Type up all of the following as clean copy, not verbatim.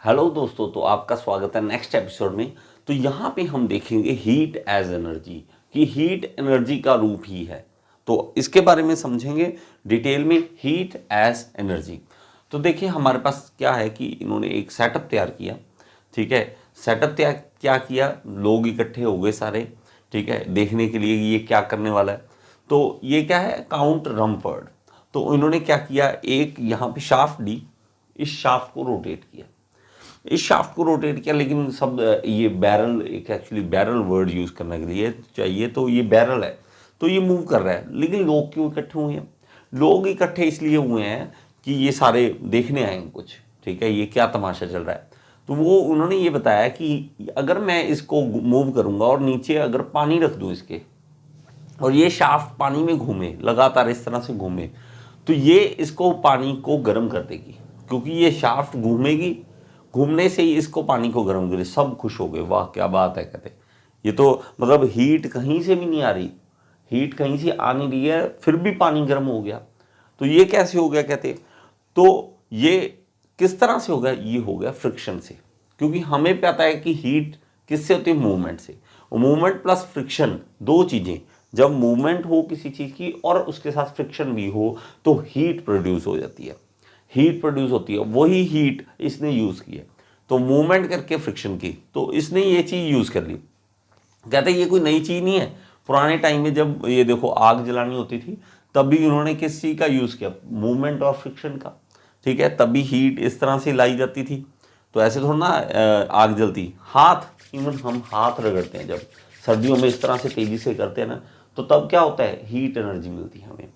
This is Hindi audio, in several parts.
हेलो दोस्तों, तो आपका स्वागत है नेक्स्ट एपिसोड में। तो यहाँ पे हम देखेंगे हीट एज एनर्जी, कि हीट एनर्जी का रूप ही है। तो इसके बारे में समझेंगे डिटेल में, हीट एज एनर्जी। तो देखिए हमारे पास क्या है कि इन्होंने एक सेटअप तैयार किया। ठीक है, सेटअप तैयार क्या किया, लोग इकट्ठे हो गए सारे। ठीक है, देखने के लिए ये क्या करने वाला है। तो ये क्या है, काउंट रमफर्ड। तो इन्होंने क्या किया, एक यहाँ पे शाफ्ट ली, इस शाफ्ट को रोटेट किया, इस शाफ्ट को रोटेट किया। लेकिन सब ये बैरल, एक एक्चुअली बैरल वर्ड यूज़ करने के लिए चाहिए, तो ये बैरल है, तो ये मूव कर रहा है। लेकिन लोग क्यों इकट्ठे हुए हैं? लोग इकट्ठे इसलिए हुए हैं कि ये सारे देखने आएंगे कुछ। ठीक है, ये क्या तमाशा चल रहा है। तो वो उन्होंने ये बताया कि अगर मैं इसको मूव करूंगा और नीचे अगर पानी रख दूं इसके, और ये शाफ्ट पानी में घूमे, लगातार इस तरह से घूमे, तो ये इसको पानी को गर्म कर देगी, क्योंकि ये शाफ्ट घूमेगी, घूमने से ही इसको पानी को गर्म करे। सब खुश हो गए, वाह क्या बात है, कहते ये तो मतलब हीट कहीं से भी नहीं आ रही, हीट कहीं से आ नहीं रही है, फिर भी पानी गर्म हो गया। तो ये कैसे हो गया, कहते तो ये किस तरह से हो गया, ये हो गया फ्रिक्शन से। क्योंकि हमें पता है कि हीट किससे होती है, मूवमेंट से। मूवमेंट प्लस फ्रिक्शन, दो चीजें, जब मूवमेंट हो किसी चीज की और उसके साथ फ्रिक्शन भी हो, तो हीट प्रोड्यूस हो जाती है, हीट प्रोड्यूस होती है। वही हीट इसने यूज की है, तो मूवमेंट करके फ्रिक्शन की, तो इसने ये चीज यूज कर ली। कहते ये कोई नई चीज नहीं है। पुराने टाइम में जब ये देखो आग जलानी होती थी, तब भी उन्होंने किस चीज का यूज किया, मूवमेंट और फ्रिक्शन का। ठीक है, तभी हीट इस तरह से लाई जाती थी। तो ऐसे थोड़ा ना आग जलती, हाथ, इवन हम हाथ रगड़ते हैं जब सर्दियों में इस तरह से तेजी से करते हैं ना, तो तब क्या होता है, हीट एनर्जी मिलती है हमें।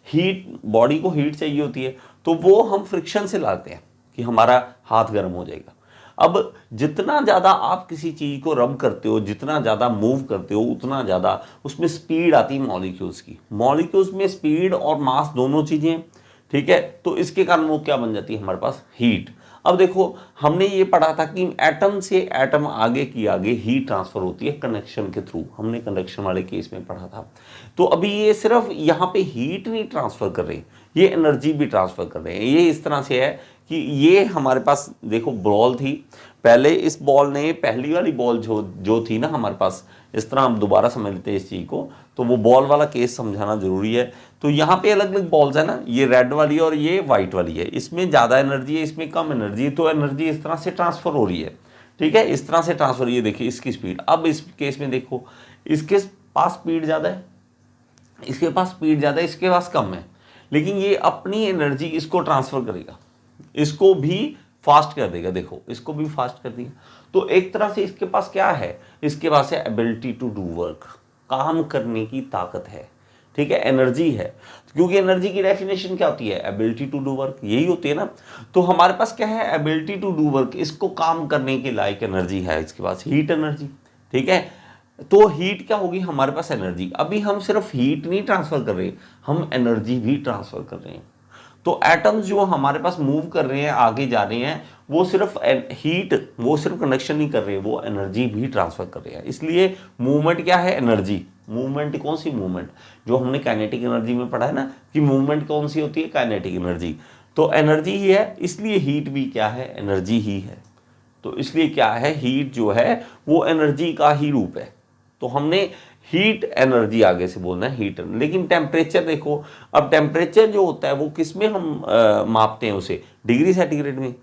हीट, बॉडी को हीट चाहिए होती है, तो वो हम फ्रिक्शन से लाते हैं कि हमारा हाथ गर्म हो जाएगा। अब जितना ज़्यादा आप किसी चीज़ को रब करते हो, जितना ज़्यादा मूव करते हो, उतना ज़्यादा उसमें स्पीड आती है मॉलिक्यूल्स की। मॉलिक्यूल्स में स्पीड और मास दोनों चीज़ें। ठीक है, तो इसके कारण वो क्या बन जाती है हमारे पास, हीट। अब देखो हमने ये पढ़ा था कि एटम से एटम आगे की आगे हीट ट्रांसफर होती है कनेक्शन के थ्रू, हमने कनेक्शन वाले केस में पढ़ा था। तो अभी ये सिर्फ यहाँ पे हीट नहीं ट्रांसफर कर रहे, ये एनर्जी भी ट्रांसफर कर रहे हैं। ये इस तरह से है कि ये हमारे पास देखो बॉल थी पहले, इस बॉल ने, पहली वाली बॉल जो थी ना हमारे पास, इस तरह हम दोबारा समझ लेते हैं इस चीज़ को, तो वो बॉल वाला केस समझाना जरूरी है। तो यहाँ पे अलग अलग बॉल्स है ना, ये रेड वाली और ये वाइट वाली है, इसमें ज़्यादा एनर्जी है, इसमें कम एनर्जी है, तो एनर्जी इस तरह से ट्रांसफर हो रही है। ठीक है, इस तरह से ट्रांसफर, ये देखिए इसकी स्पीड। अब इस केस में देखो, इसके पास स्पीड ज़्यादा है, इसके पास स्पीड ज़्यादा है, इसके पास कम है, लेकिन ये अपनी एनर्जी इसको ट्रांसफर करेगा, इसको भी फास्ट कर देगा। देखो इसको भी फास्ट कर दिया। तो एक तरह से इसके पास क्या है, इसके पास है एबिलिटी टू डू वर्क, काम करने की ताकत है। ठीक है, एनर्जी है, क्योंकि एनर्जी की डेफिनेशन क्या होती है, एबिलिटी टू डू वर्क, यही होती है ना। तो हमारे पास क्या है, एबिलिटी टू डू वर्क, इसको काम करने के लायक एनर्जी है इसके पास, हीट एनर्जी। ठीक है, तो हीट क्या होगी हमारे पास, एनर्जी। अभी हम सिर्फ हीट नहीं ट्रांसफर कर रहे, हम एनर्जी भी ट्रांसफर कर रहे हैं। तो एटम्स जो हमारे पास मूव कर रहे हैं, आगे जा रहे हैं, वो सिर्फ हीट, वो सिर्फ कनेक्शन नहीं कर रहे, वो एनर्जी भी ट्रांसफर कर रहे हैं। इसलिए मूवमेंट क्या है, एनर्जी। मूवमेंट कौन सी, मूवमेंट जो हमने काइनेटिक एनर्जी में पढ़ा है ना, कि मूवमेंट कौन सी होती है, काइनेटिक एनर्जी। तो एनर्जी ही है, इसलिए हीट भी क्या है, एनर्जी ही है। तो इसलिए क्या है, हीट जो है वो एनर्जी का ही रूप है। तो हमने हीट एनर्जी आगे से बोलना है, हीट। लेकिन टेम्परेचर देखो, अब टेम्परेचर जो होता है वो किस में हम मापते हैं उसे, डिग्री सेंटीग्रेड में।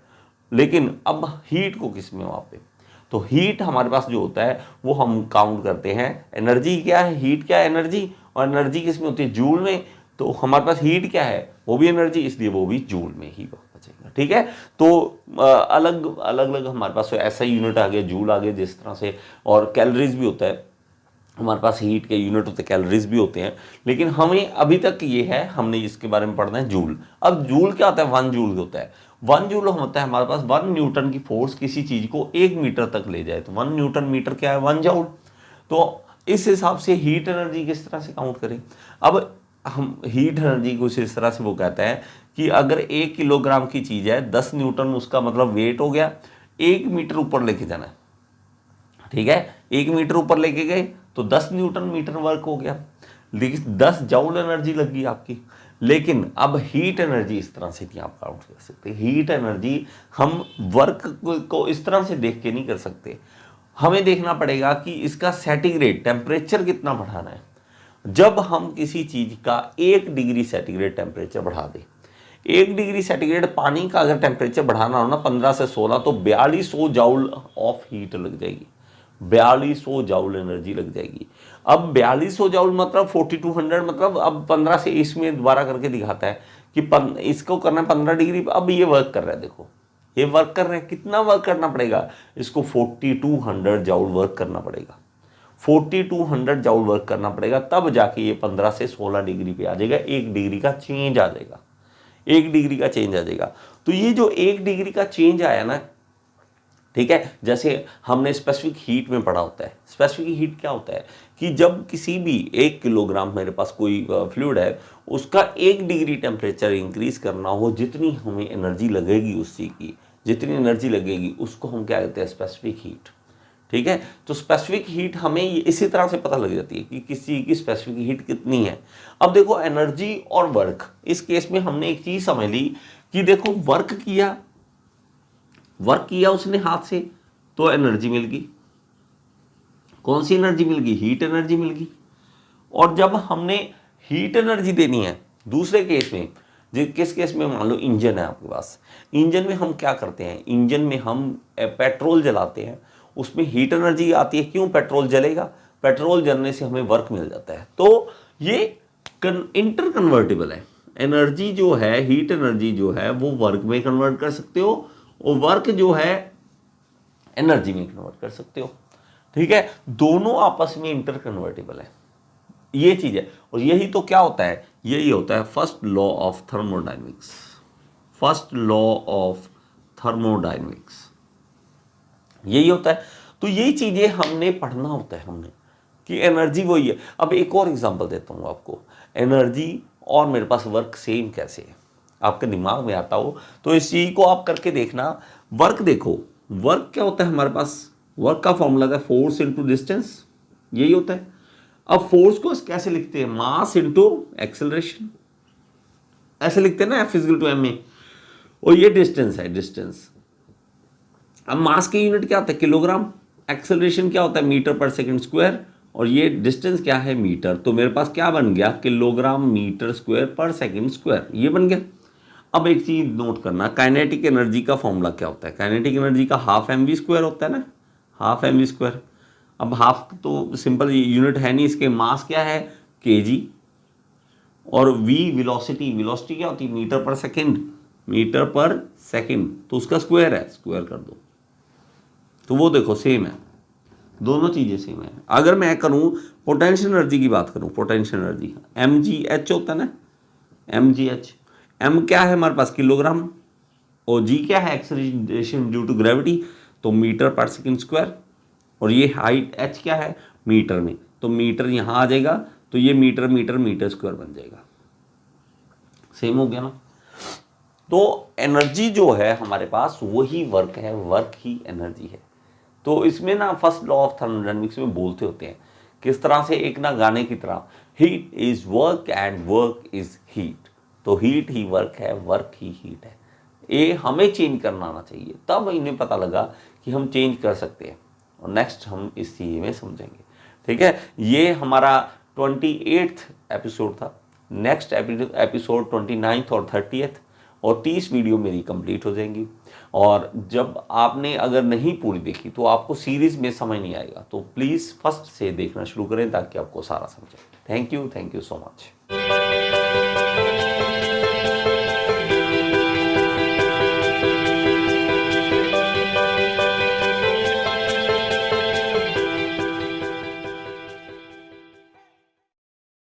लेकिन अब हीट को किस में मापते हैं, तो हीट हमारे पास जो होता है वो हम काउंट करते हैं। एनर्जी क्या है, हीट क्या है, एनर्जी। और एनर्जी किस में होती है, जूल में। तो हमारे पास हीट क्या है, वो भी एनर्जी, इसलिए वो भी जूल में ही बचेगा। ठीक है, तो अलग अलग हमारे पास ऐसा यूनिट आ गया, जूल आ गया जिस तरह से। और कैलोरीज भी होता है हमारे पास, हीट के यूनिट होते हैं, कैलोरीज भी होते हैं। लेकिन हमें अभी तक ये है, हमने इसके बारे में पढ़ना है, जूल। अब जूल क्या होता है, 1 जूल होता है। 1 जूल होता है हमारे पास, 1 न्यूटन की फोर्स किसी चीज को 1 मीटर तक ले जाए, तो 1 न्यूटन मीटर क्या है, 1 जूल। तो इस हिसाब से हीट एनर्जी किस तरह से काउंट करें। अब हम हीट एनर्जी को इस तरह से वो कहता है कि अगर 1 किलोग्राम की चीज है, 10 न्यूटन उसका मतलब वेट हो गया, 1 मीटर ऊपर लेके जाना है। ठीक है, 1 मीटर ऊपर लेके गए तो 10 न्यूटन मीटर वर्क हो गया, लेकिन 10 जूल एनर्जी लगी आपकी। लेकिन अब हीट एनर्जी इस तरह से नहीं आप काउंट कर सकते। हीट एनर्जी हम वर्क को इस तरह से देख के नहीं कर सकते। हमें देखना पड़ेगा कि इसका सेंटीग्रेड टेम्परेचर कितना बढ़ाना है। जब हम किसी चीज का 1 डिग्री सेंटीग्रेड टेम्परेचर बढ़ा दें, 1 डिग्री सेंटीग्रेड पानी का अगर टेम्परेचर बढ़ाना हो ना 15 से 16, तो 4200 जाउल ऑफ हीट लग जाएगी, 4200 जाउल एनर्जी लग जाएगी। अब 4200 जाउल मतलब 4200, मतलब अब 15 से इसमें दोबारा करके दिखाता है कि इसको करना है 15 डिग्री। अब ये वर्क कर रहा है, देखो ये वर्क कर रहे हैं। कितना वर्क करना पड़ेगा इसको? 4200 जाउल वर्क करना पड़ेगा, 4200 जाउल वर्क करना पड़ेगा, तब जाके ये 15 से 16 डिग्री पे आ जाएगा। 1 डिग्री का चेंज आ जाएगा, 1 डिग्री का चेंज आ जाएगा। तो ये जो 1 डिग्री का चेंज आया ना, ठीक है, जैसे हमने स्पेसिफिक हीट में पढ़ा होता है। स्पेसिफिक हीट क्या होता है कि जब किसी भी 1 किलोग्राम मेरे पास कोई फ्लूइड है, उसका 1 डिग्री टेम्परेचर इंक्रीज करना हो, जितनी हमें एनर्जी लगेगी उस चीज़ की, जितनी एनर्जी लगेगी उसको हम क्या कहते हैं? Specific heat. ठीक है, तो स्पेसिफिक हीट हमें इसी तरह से पता लग जाती है कि किसी की स्पेसिफिक हीट कितनी है। अब देखो एनर्जी और वर्क, इस केस में हमने एक चीज समझ ली कि देखो वर्क किया उसने हाथ से, तो एनर्जी मिल गई। कौन सी एनर्जी मिल गई? हीट एनर्जी मिल गई। और जब हमने हीट एनर्जी देनी है दूसरे केस में, किस केस में? मान लो इंजन है आपके पास, इंजन में हम क्या करते हैं? इंजन में हम पेट्रोल जलाते हैं, उसमें हीट एनर्जी आती है। क्यों? पेट्रोल जलेगा, पेट्रोल जलने से हमें वर्क मिल जाता है। तो ये इंटर कन्वर्टेबल है। एनर्जी जो है, हीट एनर्जी जो है वो वर्क में कन्वर्ट कर सकते हो, और वर्क जो है एनर्जी में कन्वर्ट कर सकते हो। ठीक है, दोनों आपस में इंटर कन्वर्टेबल है, ये चीज है। और यही तो क्या होता है? यही होता है first law of thermodynamics. First law of thermodynamics यही होता है। तो यही चीजें हमने पढ़ना होता है हमने, कि एनर्जी वही है। अब एक और एग्जांपल देता हूं आपको, एनर्जी और मेरे पास वर्क सेम कैसे है, आपके दिमाग में आता हो तो इस चीज को आप करके देखना। वर्क देखो, वर्क क्या होता है हमारे पास? वर्क का फॉर्मूला है फोर्स इंटू डिस्टेंस, यही होता है। अब फोर्स को कैसे लिखते हैं? मास इंटू एक्सेलरेशन, ऐसे लिखते हैं ना, F = ma। और ये डिस्टेंस है, डिस्टेंस। अब मास की यूनिट क्या होता है? किलोग्राम। एक्सेलरेशन क्या होता है? मीटर पर सेकंड स्क्वायर। और ये डिस्टेंस क्या है? मीटर। तो मेरे पास क्या बन गया? किलोग्राम मीटर स्क्वायर पर सेकंड स्क्वायर, ये बन गया। अब एक चीज नोट करना, काइनेटिक एनर्जी का फॉर्मूला क्या होता है? काइनेटिक एनर्जी का ½ mv² होता है ना, ½ mv²। अब हाफ तो सिंपल यूनिट है नहीं, इसके मास क्या है? kg। और v वेलोसिटी, वेलोसिटी क्या होती है? मीटर पर सेकंड, मीटर पर सेकंड, तो उसका स्क्वायर है, स्क्वायर कर दो। तो वो देखो सेम है, दोनों चीजें सेम है। अगर मैं करूं पोटेंशियल एनर्जी की बात करूं, पोटेंशियल एनर्जी mgh होता है ना, mgh। m क्या है हमारे पास? किलोग्राम। और g क्या है? एक्सेलरेशन ड्यू टू ग्रेविटी, तो मीटर पर सेकंड स्क्वायर। और ये हाइट h क्या है? मीटर में, तो मीटर यहां आ जाएगा, तो ये मीटर मीटर मीटर स्क्वायर बन जाएगा। सेम हो गया ना। तो एनर्जी जो है हमारे पास वही वर्क है, वर्क ही एनर्जी है। तो इसमें ना फर्स्ट लॉ ऑफ थर्मोडायनेमिक्स में बोलते होते हैं किस तरह से, एक ना गाने की तरह, heat is work and work is heat. तो हीट ही वर्क है, वर्क ही हीट है। ये हमें चेंज करना आना चाहिए, तब इन्हें पता लगा कि हम चेंज कर सकते हैं। और नेक्स्ट हम इस चीज में समझेंगे। ठीक है, ये हमारा 28th एपिसोड था। नेक्स्ट एपिसोड 29th और 30th और 30 वीडियो मेरी कंप्लीट हो जाएंगी। और जब आपने अगर नहीं पूरी देखी तो आपको सीरीज में समझ नहीं आएगा, तो प्लीज़ फर्स्ट से देखना शुरू करें ताकि आपको सारा समझे। Thank you so much.